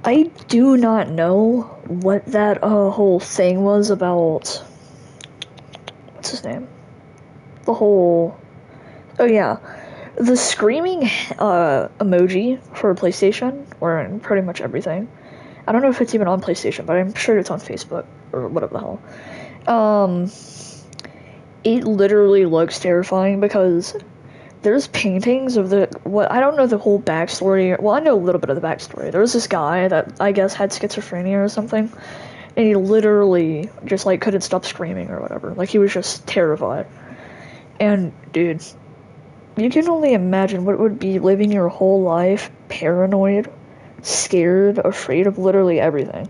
I do not know what that whole thing was about. What's his name? The whole. Oh yeah, the screaming emoji for PlayStation, or in pretty much everything. I don't know if it's even on PlayStation, but I'm sure it's on Facebook or whatever the hell. It literally looks terrifying because there's paintings of I don't know the whole backstory. Well, I know a little bit of the backstory. There was this guy that I guess had schizophrenia or something, and he literally just like couldn't stop screaming or whatever. Like he was just terrified. And dude, you can only imagine what it would be living your whole life paranoid, scared, afraid of literally everything.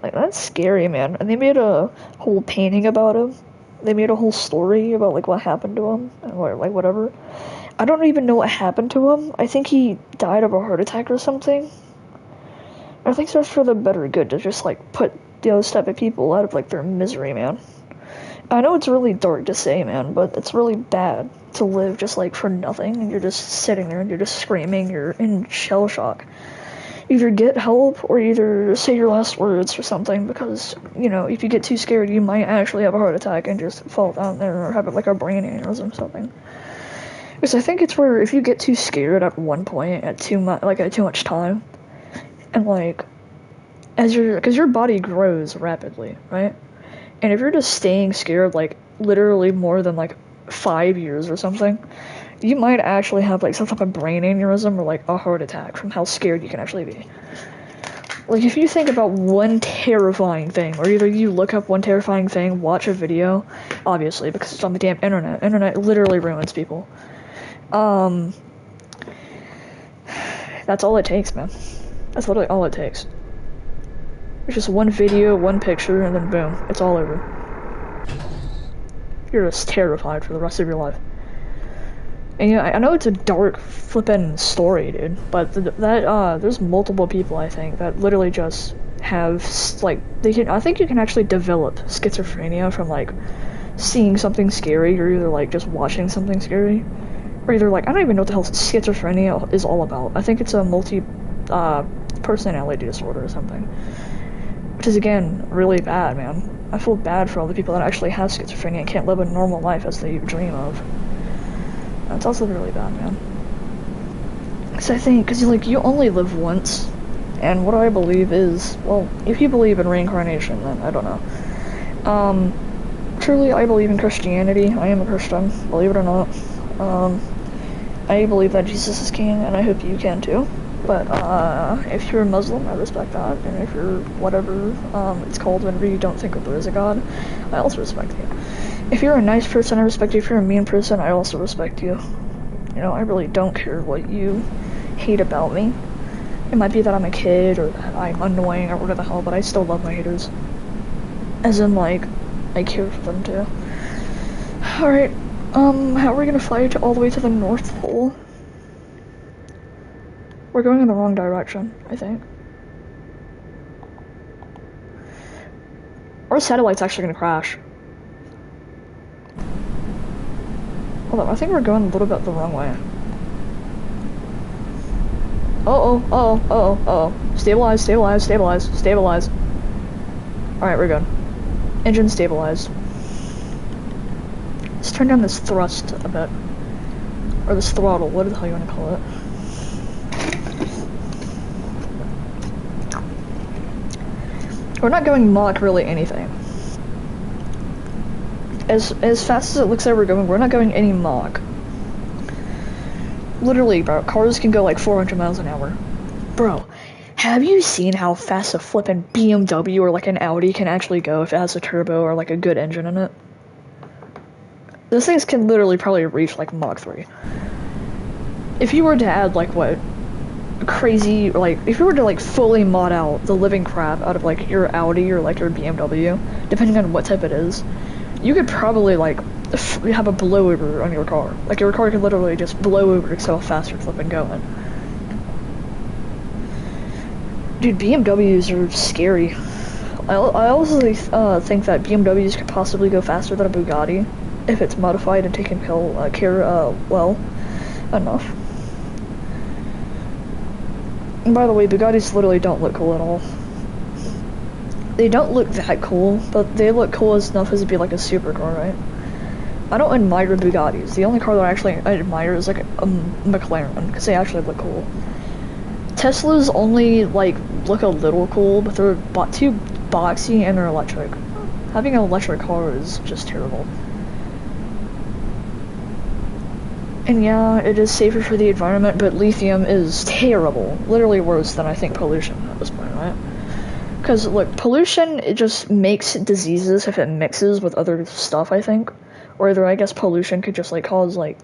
Like, that's scary, man. And they made a whole painting about him. They made a whole story about, like, what happened to him, or, like, whatever. I don't even know what happened to him. I think he died of a heart attack or something. I think that's for the better good to just, like, put those type of people out of, like, their misery, man. I know it's really dark to say, man, but it's really bad to live just, like, for nothing, and you're just sitting there and you're just screaming, you're in shell shock. Either get help or either say your last words or something, because, you know, if you get too scared, you might actually have a heart attack and just fall down there or have like a brain aneurysm or something. Because I think it's where if you get too scared at one point at too much time, and like because your body grows rapidly, right? And if you're just staying scared like literally more than like 5 years or something, you might actually have like some type of brain aneurysm or like a heart attack from how scared you can actually be. Like if you think about one terrifying thing, or either you look up one terrifying thing, watch a video, obviously because it's on the damn internet. Internet literally ruins people. That's all it takes, man. That's literally all it takes. It's just one video, one picture, and then boom, it's all over. You're just terrified for the rest of your life. And yeah, I know it's a dark, flippin' story, dude, but there's multiple people, I think, that literally just have, like, I think you can actually develop schizophrenia from, like, seeing something scary, or either, like, just watching something scary, or either, like, I don't even know what the hell schizophrenia is all about. I think it's a personality disorder or something, which is, again, really bad, man. I feel bad for all the people that actually have schizophrenia and can't live a normal life as they dream of. That's also really bad, man. Because like, you only live once, and what I believe is, well, if you believe in reincarnation, then I don't know. Truly, I believe in Christianity. I am a Christian, believe it or not. I believe that Jesus is king, and I hope you can too. But, if you're a Muslim, I respect that, and if you're whatever, it's called whenever you don't think that there is a God, I also respect you. If you're a nice person, I respect you. If you're a mean person, I also respect you. You know, I really don't care what you hate about me. It might be that I'm a kid, or that I'm annoying, or whatever the hell, but I still love my haters. As in, like, I care for them too. Alright, how are we gonna fly all the way to the North Pole? We're going in the wrong direction, I think. Our satellite's actually gonna crash. Hold on, I think we're going a little bit the wrong way. Uh-oh. Stabilize. Alright, we're good. Engine stabilized. Let's turn down this thrust a bit. Or this throttle, what the hell you want to call it. We're not going Mach really anything. As fast as it looks like we're not going any Mach. Literally, bro, cars can go like 400 miles an hour. Bro, have you seen how fast a flippin' BMW or like an Audi can actually go if it has a turbo or like a good engine in it? Those things can literally probably reach like Mach 3. If you were to add like what? Crazy, like, if you were to like fully mod out the living crap out of like your Audi or like your BMW, depending on what type it is, you could probably like have a blowover on your car. Like your car could literally just blow over because how fast you're flipping going. Dude, BMWs are scary. I also think that BMWs could possibly go faster than a Bugatti if it's modified and taken care well enough. And by the way, Bugattis literally don't look cool at all. They don't look that cool, but they look cool enough as to be like a supercar, right? I don't admire Bugattis. The only car that I admire is like a McLaren, because they actually look cool. Teslas only like look a little cool, but they're too boxy and they're electric. Having an electric car is just terrible. And yeah, it is safer for the environment, but lithium is terrible. Literally worse than I think pollution at this point, right? Because look, pollution, it just makes diseases if it mixes with other stuff, I think. Or either I guess pollution could just like cause like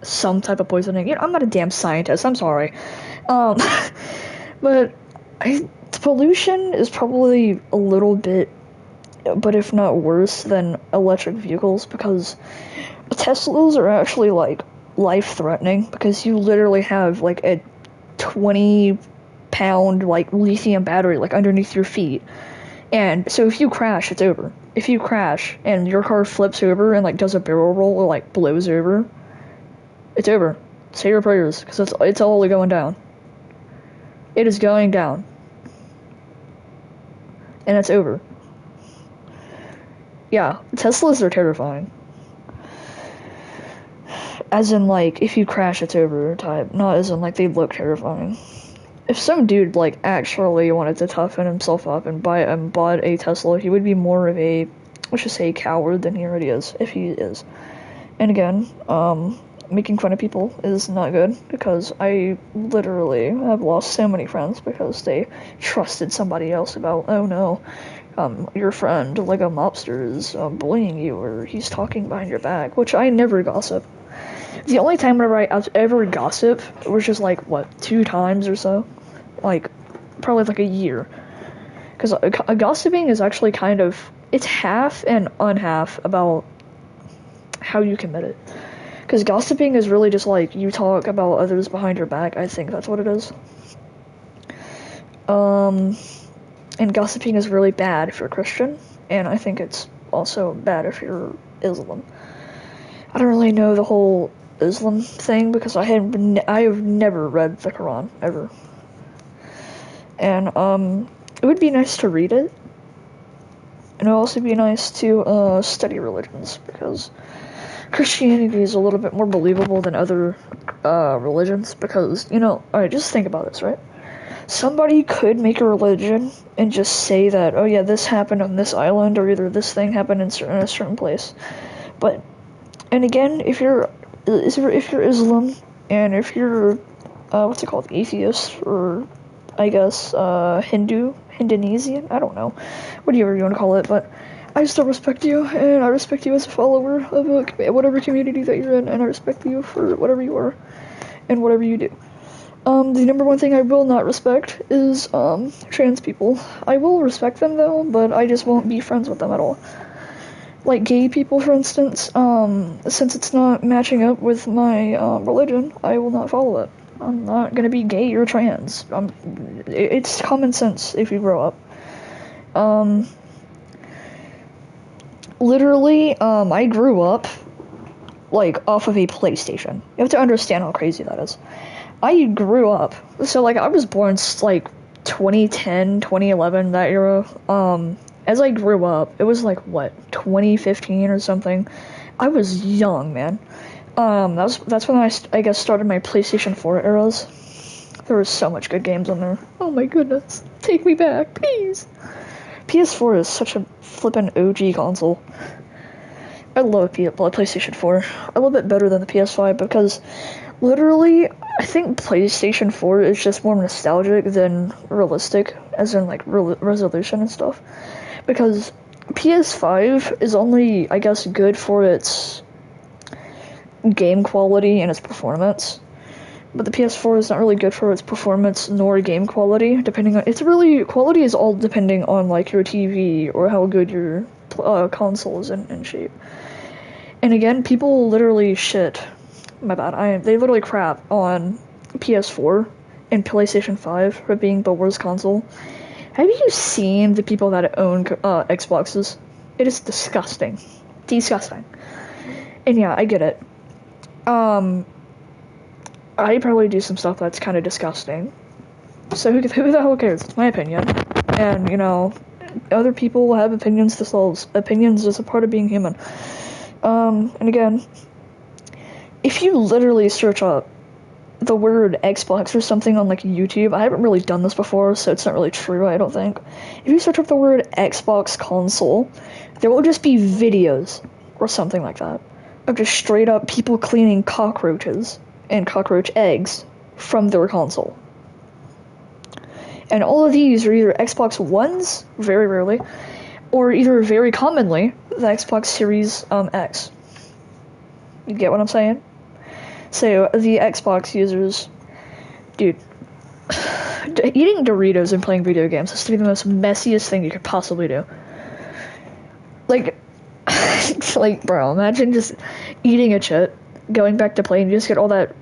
some type of poisoning. You know, I'm not a damn scientist, I'm sorry. But pollution is probably a little bit, but if not worse than electric vehicles, because Teslas are actually like life-threatening, because you literally have like a 20-pound like lithium battery like underneath your feet, and so if you crash, it's over. If you crash and your car flips over and like does a barrel roll or like blows over, it's over. Say your prayers, because it's all going down. It is going down, and it's over. Yeah, Teslas are terrifying. As in, like, if you crash, it's over type. Not as in, like, they look terrifying. If some dude, like, actually wanted to toughen himself up and bought a Tesla, he would be more of a, let's just say, coward than he already is, if he is. And again, making fun of people is not good, because I literally have lost so many friends because they trusted somebody else about, oh no, your friend, like a mobster, is bullying you, or he's talking behind your back, which I never gossip. The only time whenever I ever gossip was just like, what, 2 times or so? Like, probably like a year. Because gossiping is actually kind of, it's half and unhalf about how you commit it. Because gossiping is really just like, you talk about others behind your back, I think that's what it is. And gossiping is really bad if you're Christian, and I think it's also bad if you're Islam. I don't really know the whole Islam thing because I have never read the Quran ever, and it would be nice to read it, and it would also be nice to study religions, because Christianity is a little bit more believable than other religions, because, you know, alright, just think about this, right? Somebody could make a religion and just say that, oh yeah, this happened on this island, or either this thing happened in a certain place, but, and again, if you're Islam, and if you're, what's it called, atheist, or, I guess, Indonesian, I don't know, whatever you want to call it, but I still respect you, and I respect you as a follower of whatever community that you're in, and I respect you for whatever you are, and whatever you do. The number one thing I will not respect is, trans people. I will respect them, though, but I just won't be friends with them at all. Like gay people, for instance, since it's not matching up with my, religion, I will not follow it. I'm not gonna be gay or trans. It's common sense if you grow up. Literally, I grew up, like, off of a PlayStation. You have to understand how crazy that is. I grew up, so, like, I was born, like, 2010, 2011, that era. As I grew up, it was, like, what, 2015 or something? I was young, man. That's when I guess, started my PlayStation 4 eras. There was so much good games on there. Oh my goodness. Take me back, please. PS4 is such a flippin' OG console. I love PlayStation 4. I love it better than the PS5 because, literally, I think PlayStation 4 is just more nostalgic than realistic, as in, like, resolution and stuff. Because PS5 is only, I guess, good for its game quality and its performance. But the PS4 is not really good for its performance nor game quality, depending on... quality is all depending on, like, your TV or how good your console is in shape. And again, people literally shit. My bad. They literally crap on PS4 and PlayStation 5 for being the worst console. Have you seen the people that own Xboxes? It is disgusting. Disgusting. And yeah, I get it. I probably do some stuff that's kind of disgusting. So who the hell cares? It's my opinion. And, other people have opinions themselves. Opinions is a part of being human. And again, if you literally search up the word Xbox or something on like YouTube, I haven't really done this before, so it's not really true, I don't think. If you search up the word Xbox console, there will just be videos or something like that of just straight up people cleaning cockroaches and cockroach eggs from their console. And all of these are either Xbox Ones, very rarely, or either very commonly, the Xbox Series X. You get what I'm saying? So, the Xbox users, dude, eating Doritos and playing video games has to be the most messiest thing you could possibly do. Like, bro, imagine just eating a chip, going back to play, and you just get all that,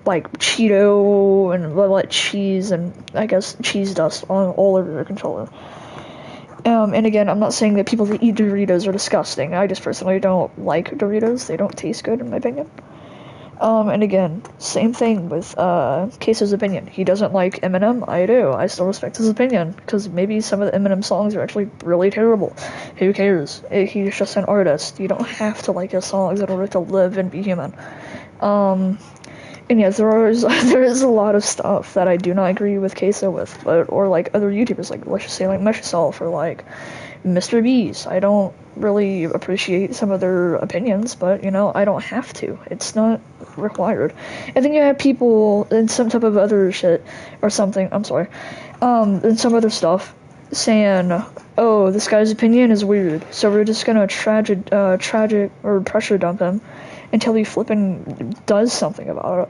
like, Cheeto and all that cheese and, I guess, cheese dust all over your controller. And again, I'm not saying that people that eat Doritos are disgusting. I just personally don't like Doritos. They don't taste good, in my opinion. And again, same thing with Queso's opinion. He doesn't like Eminem. I do. I still respect his opinion, because maybe some of the Eminem songs are actually really terrible. Who cares? He's just an artist. You don't have to like his songs in order to live and be human. And yeah, there is a lot of stuff that I do not agree with Queso with, or like other YouTubers, like let's just say like Mesh Yourself or like Mr. Beast. I don't really appreciate some of their opinions, but I don't have to. It's not required. And then you have people in some type of other shit or something. I'm sorry, and some other stuff saying, "Oh, this guy's opinion is weird, so we're just gonna tragic or pressure dump him until he flipping does something about it."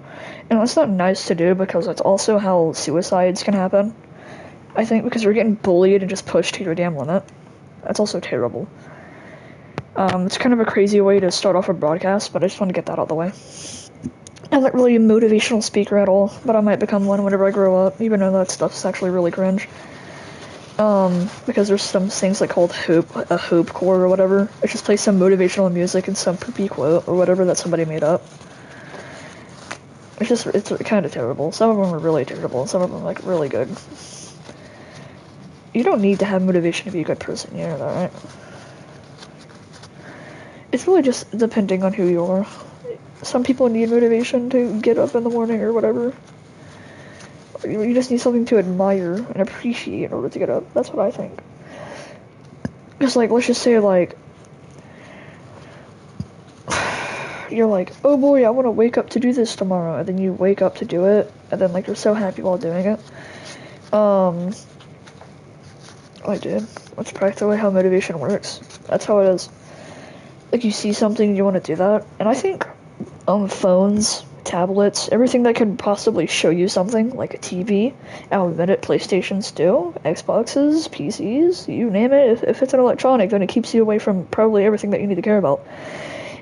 And that's not nice to do, because that's also how suicides can happen. I think because you're getting bullied and just pushed to your damn limit. That's also terrible. It's kind of a crazy way to start off a broadcast, but I just want to get that out of the way. I'm not really a motivational speaker at all, but I might become one whenever I grow up, even though that stuff's actually really cringe. Because there's some things like called a hope core or whatever. It just plays some motivational music and some poopy quote or whatever that somebody made up. It's kind of terrible. Some of them are really terrible, and some of them are like really good. You don't need to have motivation to be a good person, you know that, right? It's really just depending on who you are. Some people need motivation to get up in the morning or whatever. You just need something to admire and appreciate in order to get up. That's what I think. Just like, let's just say like, you're like, oh boy, I want to wake up to do this tomorrow, and then you wake up to do it, and then like you're so happy while doing it. I did. That's practically how motivation works. That's how it is. Like, you see something, you want to do that. And I think phones, tablets, everything that could possibly show you something, like a TV, I'll admit it, PlayStations do, Xboxes, PCs, you name it. If it's an electronic, then it keeps you away from probably everything that you need to care about.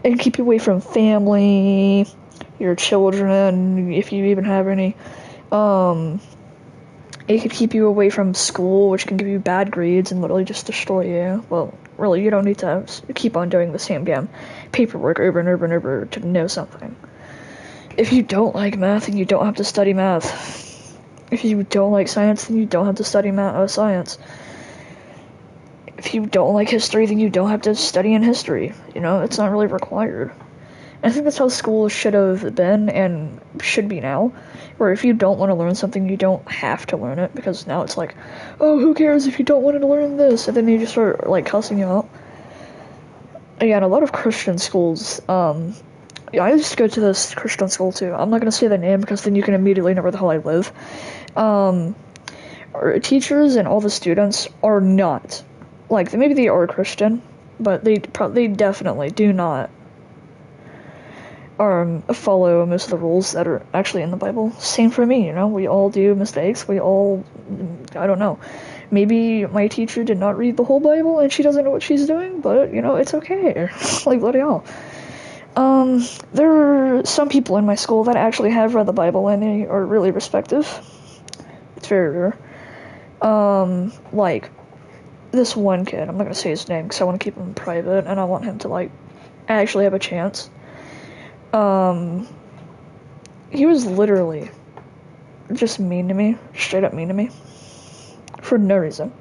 It can keep you away from family, your children, if you even have any. It could keep you away from school, which can give you bad grades and literally just destroy you. Well, really, you don't need to keep on doing the same damn paperwork over and over and over to know something. If you don't like math, then you don't have to study math. If you don't like science, then you don't have to study science. If you don't like history, then you don't have to study in history. It's not really required. I think that's how school should have been and should be now, where if you don't want to learn something, you don't have to learn it, because now it's like, oh, who cares if you don't want to learn this, and then they just start, like, cussing you out. Again, a lot of Christian schools, I used to go to this Christian school, too. I'm not going to say the name, because then you can immediately know where the hell I live. Our teachers and all the students are not, like, maybe they are Christian, but they definitely do not follow most of the rules that are actually in the Bible. Same for me, we all do mistakes. We all, I don't know. Maybe my teacher did not read the whole Bible and she doesn't know what she's doing, but, it's okay. Like, bloody hell. There are some people in my school that actually have read the Bible and they are really respective. It's very rare. Like, this one kid, I'm not gonna say his name because I want to keep him private and I want him to, like, actually have a chance. He was literally just mean to me, straight up mean to me, for no reason.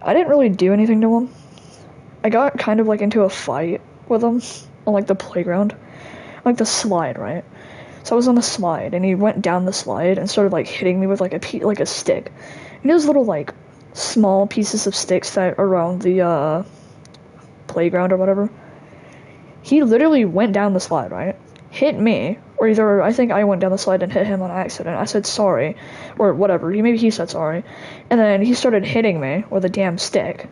I didn't really do anything to him. I got kind of like into a fight with him on like the playground, like the slide, right? So I was on the slide, and he went down the slide and started like hitting me with like a stick. And those little like small pieces of sticks that are around the playground or whatever. He literally went down the slide, right? Hit me, or either I think I went down the slide and hit him on accident. I said sorry, or whatever. Maybe he said sorry, and then he started hitting me with a damn stick.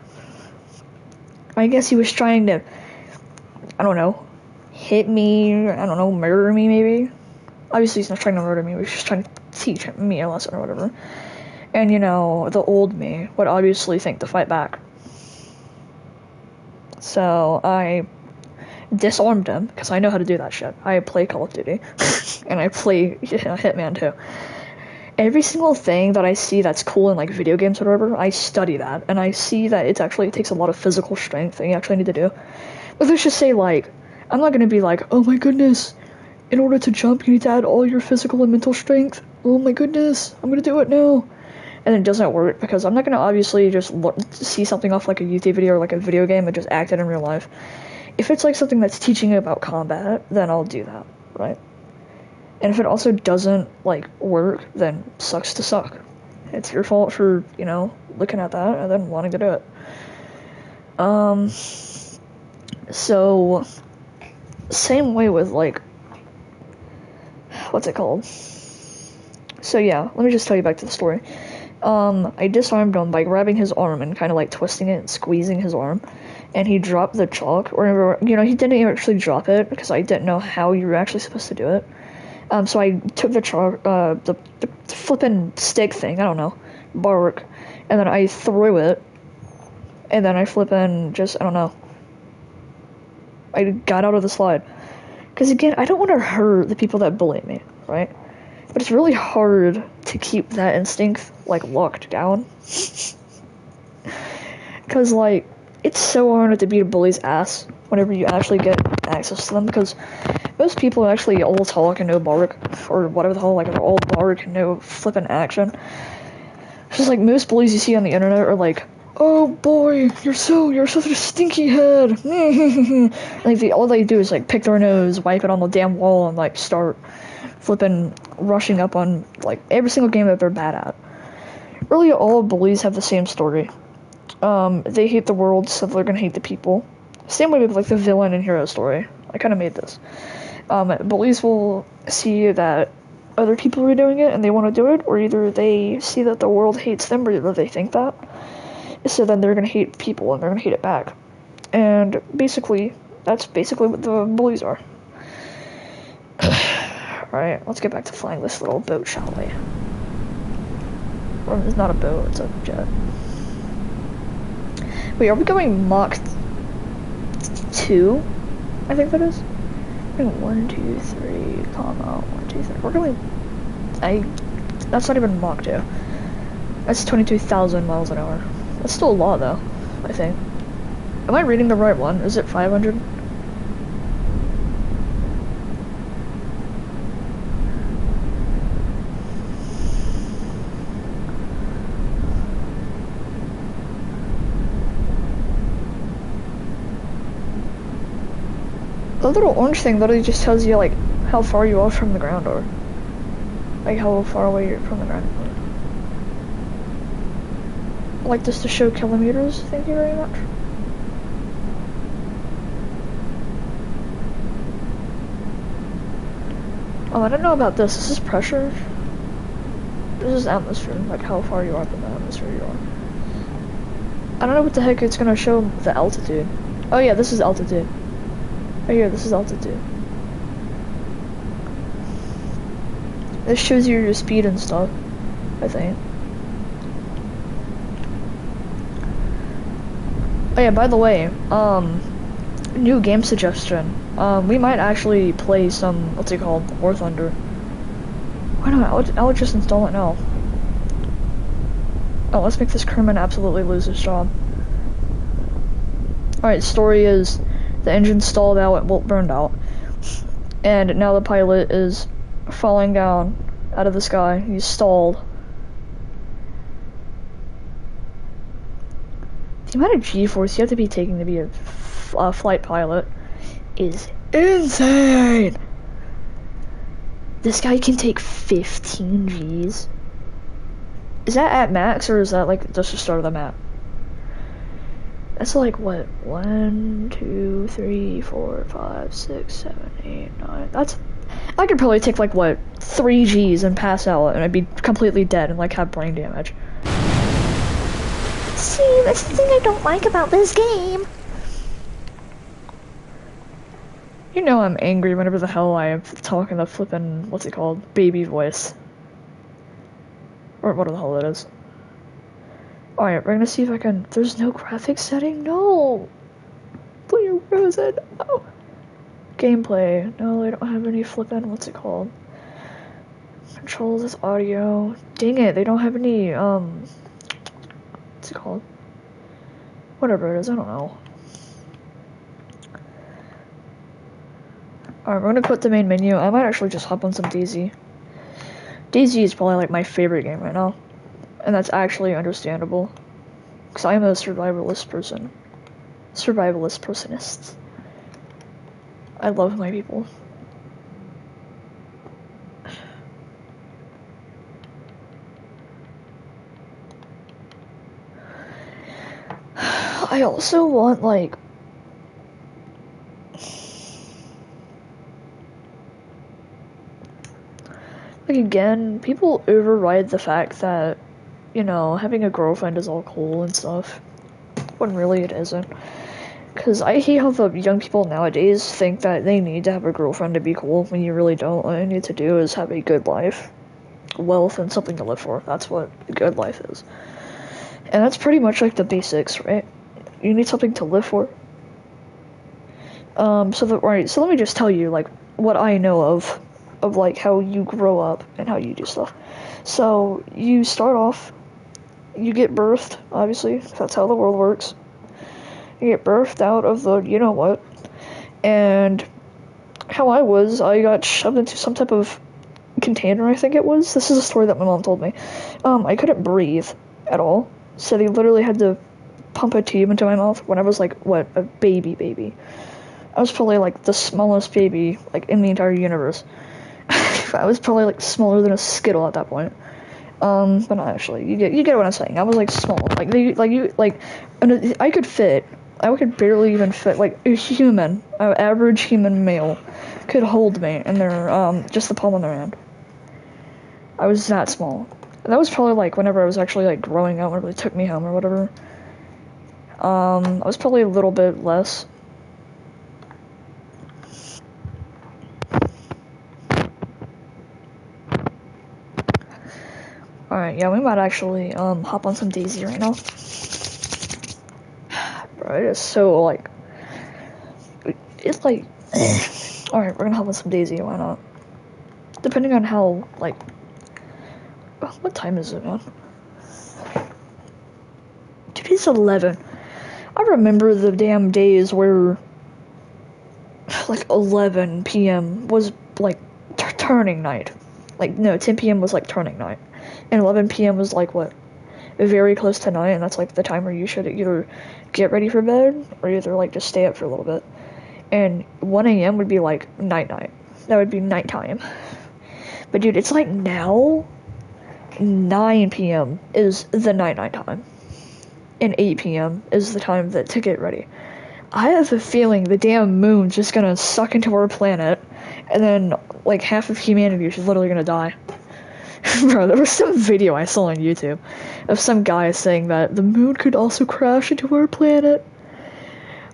I guess he was trying to, I don't know, hit me. I don't know, murder me maybe. Obviously, he's not trying to murder me. He was just trying to teach me a lesson or whatever. And you know, the old me would obviously think to fight back. So I disarmed him, because I know how to do that shit. I play Call of Duty, and I play Hitman too. Every single thing that I see that's cool in like video games or whatever, I study that, and I see that it takes a lot of physical strength that you actually need to do. But let's just say, like, I'm not gonna be like, oh my goodness, in order to jump you need to add all your physical and mental strength. Oh my goodness, I'm gonna do it now. And it doesn't work, because I'm not gonna obviously just see something off like a YouTube video or like a video game and just act it in real life. If it's like something that's teaching you about combat, then I'll do that, right? And if it also doesn't like work, then sucks to suck. It's your fault for, you know, looking at that and then wanting to do it. So same way with like, what's it called? So yeah, let me just tell you back to the story. I disarmed him by grabbing his arm and kind of like twisting it and squeezing his arm. And he dropped the chalk, or, you know, he didn't actually drop it, because I didn't know how you were actually supposed to do it. So I took the chalk, the flippin' stick thing, I don't know, bark, and then I threw it, and then I flippin' just, I don't know, I got out of the slide. Because again, I don't want to hurt the people that bully me, right? But it's really hard to keep that instinct, like, locked down. Because, like, it's so hard to beat a bully's ass whenever you actually get access to them, because most people actually all talk and no bark, or whatever the hell, like, they're all bark and no flippin' action. It's just like most bullies you see on the internet are like, oh boy, you're such a stinky head. Like, all they do is like pick their nose, wipe it on the damn wall, and like start flippin' rushing up on like every single game that they're bad at. Really, all bullies have the same story. They hate the world, so they're gonna hate the people. Same way with like the villain and hero story. I kind of made this. Bullies will see that other people are doing it and they want to do it, or either they see that the world hates them, or either they think that. So then they're gonna hate people and they're gonna hate it back. And basically, that's basically what the bullies are. Alright, let's get back to flying this little boat, shall we? Or it's not a boat, it's a jet. Wait, are we going Mach 2? I think that is. We're going 1, 2, 3, comma, 1, 2, 3. We're going... That's not even Mach 2. That's 22,000 miles an hour. That's still a lot, though, I think. Am I reading the right one? Is it 500? The little orange thing literally just tells you, like, how far you are from the ground, or like how far away you're from the ground. I like this to show kilometers. Thank you very much. Oh, I don't know about this. This is pressure. This is atmosphere, like how far you are from the atmosphere you are. I don't know what the heck it's gonna show the altitude. Oh yeah, this is altitude. Oh yeah, this is altitude. This shows you your speed and stuff, I think. Oh yeah, by the way, new game suggestion. We might actually play some, what's it called, War Thunder. Why not? I'll just install it now. Oh, let's make this crewman absolutely lose his job. Alright, story is the engine stalled out and burned out. And now the pilot is falling down out of the sky. He's stalled. The amount of G-force you have to be taking to be a flight pilot is insane. This guy can take 15 Gs. Is that at max, or is that like just the start of the map? That's like what? 1, 2, 3, 4, 5, 6, 7, 8, 9. That's. I could probably take like what? 3 Gs and pass out, and I'd be completely dead and like have brain damage. See, that's the thing I don't like about this game. You know I'm angry whenever the hell I talk in the flippin', what's it called? Baby voice. Or what the hell it is. Alright, we're gonna see if I can. There's no graphics setting? No! Player frozen. Oh! Gameplay. No, they don't have any flippin', what's it called? Controls is audio. Dang it, they don't have any, what's it called? Whatever it is, I don't know. Alright, we're gonna quit the main menu. I might actually just hop on some DayZ. DayZ is probably like my favorite game right now. And that's actually understandable. Because I'm a survivalist person. Survivalist personist. I love my people. I also want, like again, people override the fact that, you know, having a girlfriend is all cool and stuff, when really it isn't. Because I hate how the young people nowadays think that they need to have a girlfriend to be cool, when you really don't. All you need to do is have a good life, wealth, and something to live for. That's what a good life is. And that's pretty much like the basics, right? You need something to live for. So let me just tell you, like, what I know of like how you grow up and how you do stuff. So you start off, you get birthed, obviously, that's how the world works. You get birthed out of the you know what, and how I got shoved into some type of container, I think it was. This is a story that my mom told me. I couldn't breathe at all, so they literally had to pump a tube into my mouth when I was like, what, a baby. I was probably like the smallest baby like in the entire universe. I was probably like smaller than a Skittle at that point. But not actually. You get what I'm saying. I was like small. I could fit. I could barely even fit. Like a human, an average human male, could hold me in their just the palm of their hand. I was that small. And that was probably like whenever I was actually like growing up, whenever they took me home or whatever. I was probably a little bit less. Alright, yeah, we might actually, hop on some DayZ right now. Bro, it is so, like, it's like, alright, we're gonna hop on some DayZ, why not? Depending on how, like, what time is it, man? Dude, it's 11. I remember the damn days where, like, 11 p.m. was, like, turning night. Like, no, 10 p.m. was, like, turning night. And 11 p.m. was like what? Very close to night, and that's like the time where you should either get ready for bed or either like just stay up for a little bit. And 1 a.m. would be like night. That would be nighttime. But dude, it's like now 9 p.m. is the night time. And 8 p.m. is the time to get ready. I have a feeling the damn moon's just gonna suck into our planet, and then like half of humanity is literally gonna die. Bro, there was some video I saw on YouTube of some guy saying that the moon could also crash into our planet.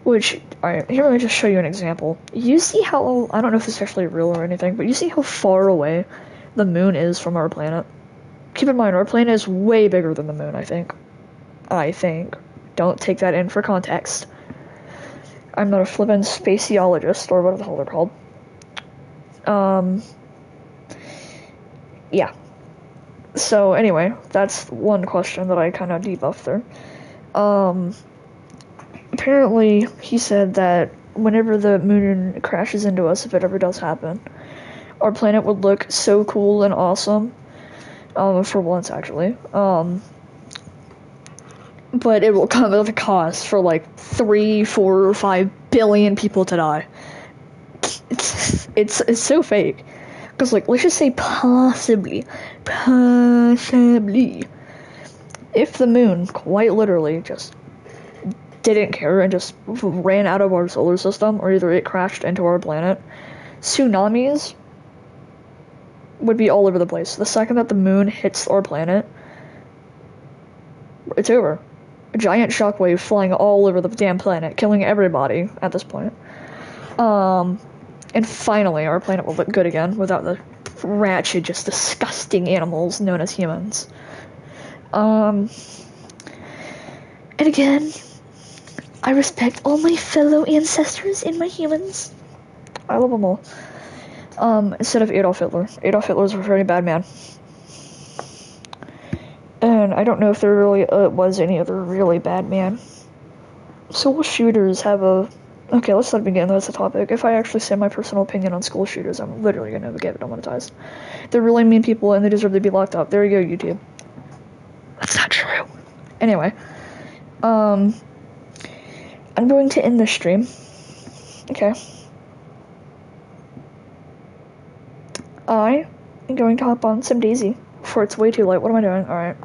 Which, alright, here let me just show you an example. You see how, I don't know if this is actually real or anything, but you see how far away the moon is from our planet? Keep in mind, our planet is way bigger than the moon, I think. Don't take that in for context. I'm not a flippin' spaceologist, or what the hell they're called. Yeah. So anyway, that's one question that I kind of debuffed there. Apparently he said that whenever the moon crashes into us, if it ever does happen, our planet would look so cool and awesome. For once, actually. But it will come at a cost for like 3, 4, or 5 billion people to die. It's so fake. Because, like, let's just say possibly, if the moon quite literally just didn't care and just ran out of our solar system, or either it crashed into our planet, tsunamis would be all over the place. The second that the moon hits our planet, it's over. A giant shockwave flying all over the damn planet, killing everybody at this point. And finally, our planet will look good again without the wretched, just disgusting animals known as humans. And again, I respect all my fellow ancestors and my humans. I love them all. Instead of Adolf Hitler. Adolf Hitler was a very bad man. And I don't know if there really was any other really bad man. School shooters have a... Okay, let's not begin. That's the topic. If I actually say my personal opinion on school shooters, I'm literally going to get demonetized. They're really mean people and they deserve to be locked up. There you go, YouTube. That's not true. Anyway. I'm going to end this stream. Okay. I am going to hop on some Daisy before it's way too late. What am I doing? Alright.